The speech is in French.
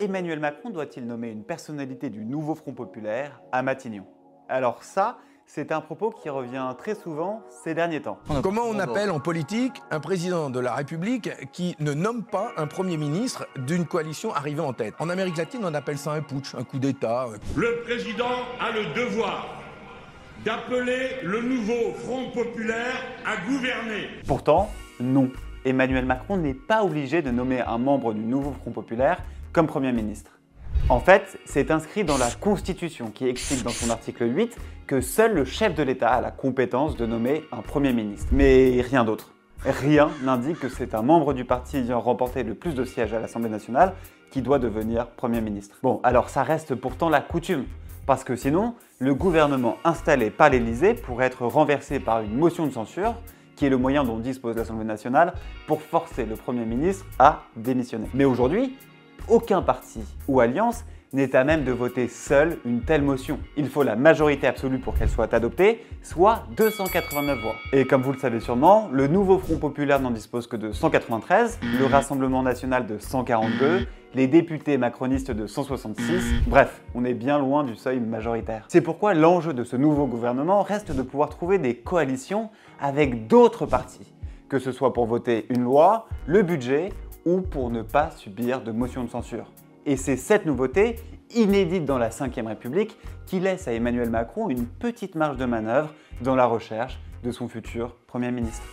Emmanuel Macron doit-il nommer une personnalité du nouveau Front populaire à Matignon? Alors ça, c'est un propos qui revient très souvent ces derniers temps. Comment on appelle en politique un président de la République qui ne nomme pas un Premier ministre d'une coalition arrivée en tête? En Amérique latine, on appelle ça un putsch, un coup d'État. Le président a le devoir d'appeler le nouveau Front populaire à gouverner. Pourtant, non. Emmanuel Macron n'est pas obligé de nommer un membre du nouveau Front populaire comme Premier ministre. En fait, c'est inscrit dans la Constitution qui explique dans son article 8 que seul le chef de l'État a la compétence de nommer un Premier ministre. Mais rien d'autre. Rien n'indique que c'est un membre du parti ayant remporté le plus de sièges à l'Assemblée nationale qui doit devenir Premier ministre. Bon, alors ça reste pourtant la coutume. Parce que sinon, le gouvernement installé par l'Élysée pourrait être renversé par une motion de censure, qui est le moyen dont dispose l'Assemblée nationale pour forcer le Premier ministre à démissionner. Mais aujourd'hui, aucun parti ou alliance n'est à même de voter seul une telle motion. Il faut la majorité absolue pour qu'elle soit adoptée, soit 289 voix. Et comme vous le savez sûrement, le nouveau Front populaire n'en dispose que de 193, le Rassemblement national de 142, les députés macronistes de 166, bref, on est bien loin du seuil majoritaire. C'est pourquoi l'enjeu de ce nouveau gouvernement reste de pouvoir trouver des coalitions avec d'autres partis, que ce soit pour voter une loi, le budget ou pour ne pas subir de motion de censure. Et c'est cette nouveauté, inédite dans la Ve République, qui laisse à Emmanuel Macron une petite marge de manœuvre dans la recherche de son futur Premier ministre.